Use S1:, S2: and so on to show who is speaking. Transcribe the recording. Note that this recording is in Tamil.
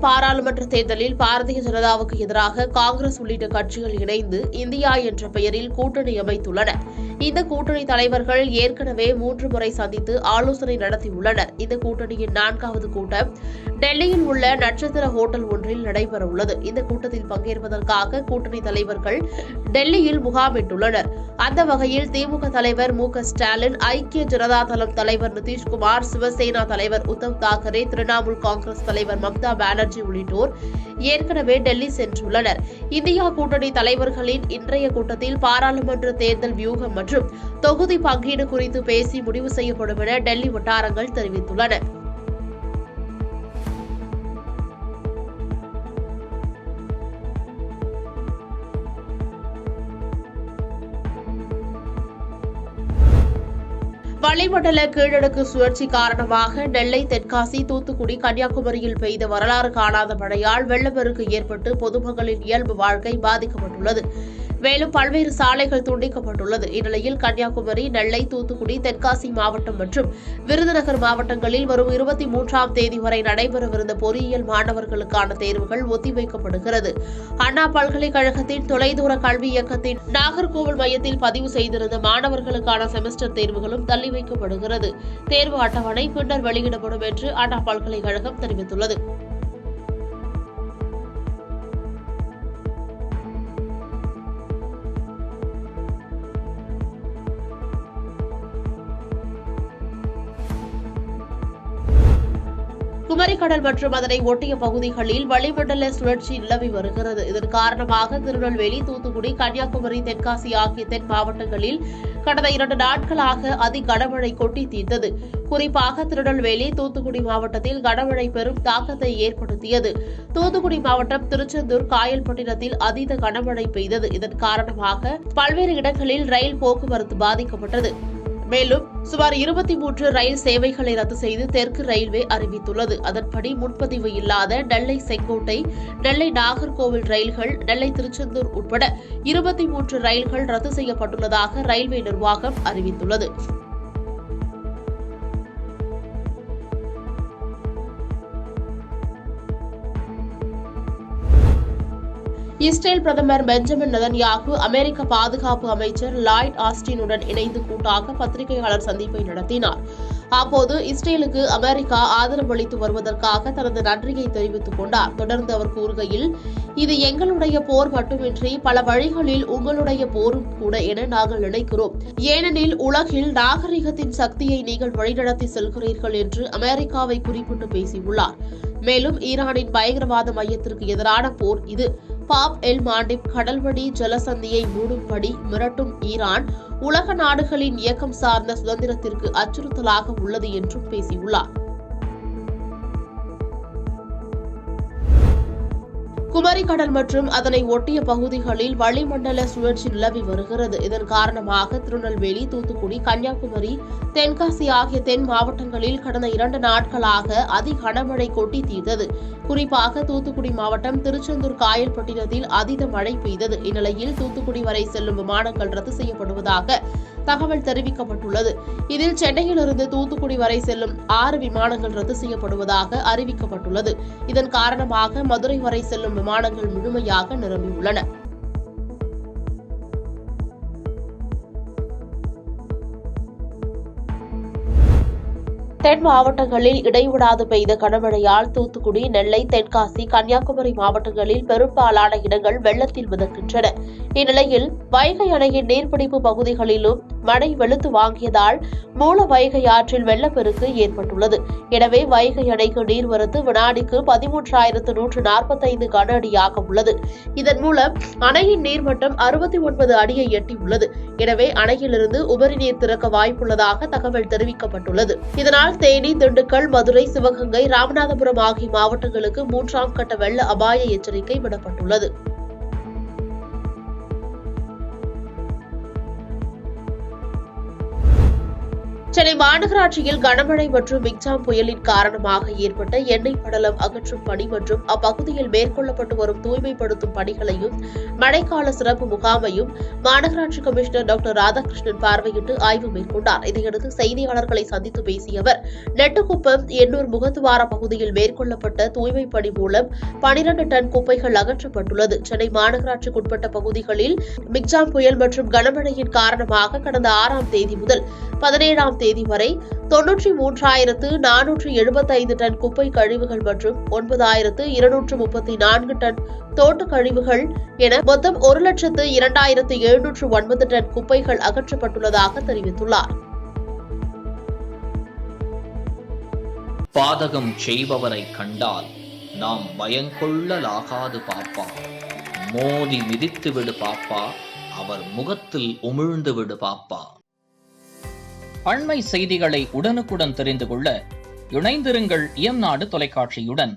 S1: பாராளுமன்ற தேர்தலில் பாரதிய ஜனதாவுக்கு எதிராக காங்கிரஸ் உள்ளிட்ட கட்சிகள் இணைந்து இந்தியா என்ற பெயரில் கூட்டணி அமைத்துள்ளன. இந்த கூட்டணி தலைவர்கள் ஏற்கனவே 3 முறை சந்தித்து ஆலோசனை நடத்தியுள்ளனர். இந்த கூட்டணியின் 4வது கூட்டம் டெல்லியில் உள்ள நட்சத்திர ஹோட்டல் ஒன்றில் நடைபெறவுள்ளது. இந்த கூட்டத்தில் பங்கேற்பதற்காக கூட்டணி தலைவர்கள் டெல்லியில் முகாமிட்டுள்ளனர். அந்த வகையில் திமுக தலைவர் மு.க.ஸ்டாலின், ஐக்கிய ஜனதா தளம் தலைவர் நிதிஷ்குமார், சிவசேனா தலைவர் உத்தவ் தாக்கரே, திரிணாமுல் காங்கிரஸ் தலைவர் மம்தா பானர்ஜி உள்ளிட்டோர் ஏற்கனவே டெல்லி சென்றுள்ளனர். இந்தியா கூட்டணி தலைவர்களின் இன்றைய கூட்டத்தில் பாராளுமன்ற தேர்தல் வியூகம் மற்றும் தொகுதி பங்கீடு குறித்து பேசி முடிவு செய்யப்படும் என டெல்லி வட்டாரங்கள் தெரிவித்துள்ளன. வளிமண்டல கீழடுக்கு சுழற்சி காரணமாக நெல்லை, தென்காசி, தூத்துக்குடி, கன்னியாகுமரியில் பெய்த வரலாறு காணாத மழையால் வெள்ளப்பெருக்கு ஏற்பட்டு பொதுமக்களின் இயல்பு வாழ்க்கை பாதிக்கப்பட்டுள்ளது. மேலும் பல்வேறு சாலைகள் துண்டிக்கப்பட்டுள்ளது. இந்நிலையில் கன்னியாகுமரி, நெல்லை, தூத்துக்குடி, தென்காசி மாவட்டம் மற்றும் விருதுநகர் மாவட்டங்களில் வரும் 23ஆம் தேதி வரை நடைபெறவிருந்த பொறியியல் மாணவர்களுக்கான தேர்வுகள் ஒத்திவைக்கப்படுகிறது. அண்ணா பல்கலைக்கழகத்தின் தொலைதூர கல்வி இயக்கத்தின் நாகர்கோவில் மையத்தில் பதிவு செய்திருந்த மாணவர்களுக்கான செமஸ்டர் தேர்வுகளும் தள்ளி வைக்கப்படுகிறது. தேர்வு அட்டவணை பின்னர் வெளியிடப்படும் என்று அண்ணா பல்கலைக்கழகம் தெரிவித்துள்ளது. குமரிக்கடல் மற்றும் அதனை ஒட்டிய பகுதிகளில் வளிமண்டல சுழற்சி நிலவி வருகிறது. இதன் காரணமாக திருநெல்வேலி, தூத்துக்குடி, கன்னியாகுமரி, தென்காசி ஆகிய தென் மாவட்டங்களில் கடந்த 2 நாட்களாக அதி கனமழை கொட்டி தீர்த்தது. குறிப்பாக திருநெல்வேலி, தூத்துக்குடி மாவட்டத்தில் கனமழை பெரும் தாக்கத்தை ஏற்படுத்தியது. தூத்துக்குடி மாவட்டம் திருச்செந்தூர், காயல்பட்டினத்தில் அதீத கனமழை பெய்தது. இதன் காரணமாக பல்வேறு இடங்களில் ரயில் போக்குவரத்து பாதிக்கப்பட்டது. மேலும் சுமார் 23 ரயில் சேவைகளை ரத்து செய்து தெற்கு ரயில்வே அறிவித்துள்ளது. அதன்படி முன்பதிவு இல்லாத நெல்லை செங்கோட்டை, நெல்லை நாகர்கோவில் ரயில்கள், நெல்லை திருச்செந்தூர் உட்பட 23 ரயில்கள் ரத்து செய்யப்பட்டுள்ளதாக ரயில்வே நிர்வாகம் அறிவித்துள்ளது. இஸ்ரேல் பிரதமர் பெஞ்சமின் நெதன்யாகு அமெரிக்க பாதுகாப்பு அமைச்சர் லாய்ட் ஆஸ்டினுடன் இணைந்து கூட்டாக பத்திரிகையாளர் சந்திப்பை நடத்தினார். அப்போது இஸ்ரேலுக்கு அமெரிக்கா ஆதரவளித்து வருவதற்காக தனது நன்றியை தெரிவித்துக் கொண்டார். தொடர்ந்து அவர் கூறுகையில், இது எங்களுடைய போர் மட்டுமின்றி பல வழிகளில் உங்களுடைய போரும் கூட என நாங்கள் நினைக்கிறோம். ஏனெனில் உலகில் நாகரிகத்தின் சக்தியை நீங்கள் வழிநடத்தி செல்கிறீர்கள் என்று அமெரிக்காவை குறிப்பிட்டு பேசியுள்ளார். மேலும் ஈரானின் பயங்கரவாத மையத்திற்கு எதிரான போர் இது. பாப் எல் மாண்டிப் கடல்வழி ஜலசந்தியை மூடும்படி மிரட்டும் ஈரான் உலக நாடுகளின் இயக்கம் சார்ந்த சுதந்திரத்திற்கு அச்சுறுத்தலாக உள்ளது என்றும் பேசியுள்ளார். குமரிக்கடல் மற்றும் அதனை ஒட்டிய பகுதிகளில் வளிமண்டல சுழற்சி நிலவி வருகிறது. இதன் காரணமாக திருநெல்வேலி, தூத்துக்குடி, கன்னியாகுமரி, தென்காசி ஆகிய தென் மாவட்டங்களில் கடந்த 2 நாட்களாக அதி கனமழை கொட்டி தீர்த்தது. குறிப்பாக தூத்துக்குடி மாவட்டம் திருச்செந்தூர் காயல்பட்டினத்தில் அதீத மழை பெய்தது. இந்நிலையில் தூத்துக்குடி வரை செல்லும் விமானங்கள் ரத்து செய்யப்படுவதாக தகவல் தெரிவிக்கப்பட்டுள்ளது. இதில் சென்னையிலிருந்து தூத்துக்குடி வரை செல்லும் 6 விமானங்கள் ரத்து செய்யப்படுவதாக அறிவிக்கப்பட்டுள்ளது. இதன் காரணமாக மதுரை வரை செல்லும் விமானங்கள் முழுமையாக நிரம்பியுள்ளன. தென் மாவட்டங்களில் இடைவிடாது பெய்த கனமழையால் தூத்துக்குடி, நெல்லை, தென்காசி, கன்னியாகுமரி மாவட்டங்களில் பெரும்பாலான இடங்கள் வெள்ளத்தில் மிதக்கின்றன. இந்நிலையில் வைகை அணையின் நீர்பிடிப்பு பகுதிகளிலும் மழை வெளுத்து வாங்கியதால் மூல வைகை ஆற்றில் வெள்ளப்பெருக்கு ஏற்பட்டுள்ளது. எனவே வைகை அணைக்கு நீர்வரத்து வினாடிக்கு 13,145 கன அடியாக உள்ளது. இதன் மூலம் அணையின் நீர்மட்டம் 69 அடியை எட்டியுள்ளது. எனவே அணையிலிருந்து உபரி நீர் திறக்க வாய்ப்புள்ளதாக தகவல் தெரிவிக்கப்பட்டுள்ளது. இதனால் தேனி, திண்டுக்கல், மதுரை, சிவகங்கை, ராமநாதபுரம் ஆகிய மாவட்டங்களுக்கு 3ஆம் கட்ட வெள்ள அபாய எச்சரிக்கை விடப்பட்டுள்ளது. சென்னை மாநகராட்சியில் கனமழை மற்றும் மிக்ஜாம் புயலின் காரணமாக ஏற்பட்ட எண்ணெய் படலம் அகற்றும் பணி மற்றும் அப்பகுதியில் மேற்கொள்ளப்பட்டு வரும் தூய்மைப்படுத்தும் பணிகளையும் மழைக்கால சிறப்பு முகாமையும் மாநகராட்சி கமிஷனர் டாக்டர் ராதாகிருஷ்ணன் பார்வையிட்டு ஆய்வு மேற்கொண்டார். இதையடுத்து செய்தியாளர்களை சந்தித்து பேசிய அவர், நெட்டுக்குப்பம் எண்ணூர் முகத்துவார பகுதியில் மேற்கொள்ளப்பட்ட தூய்மை பணி மூலம் 12 டன் குப்பைகள் அகற்றப்பட்டுள்ளது. சென்னை மாநகராட்சிக்குட்பட்ட பகுதிகளில் மிக்ஜாம் புயல் மற்றும் கனமழையின் காரணமாக கடந்த 6ஆம் தேதி முதல் 17ஆம் தேதி வரை 93,475 டன் குப்பை கழிவுகள் மற்றும் 9,234 டன் தோட்ட கழிவுகள் என மொத்தம் 1,02,709 டன் குப்பைகள் அகற்றப்பட்டுள்ளதாக தெரிவித்துள்ளார்.
S2: பாதகம் செய்பவரை கண்டால் நாம் பயங்கொள்ளலாகாது பாப்பா, மோதி மிதித்து விடு பாப்பா, அவர் முகத்தில் உமிழ்ந்து விடு பாப்பா. அண்மை செய்திகளை உடனுக்குடன் தெரிந்து கொள்ள இணைந்திருங்கள் இயம்நாடு தொலைக்காட்சியுடன்.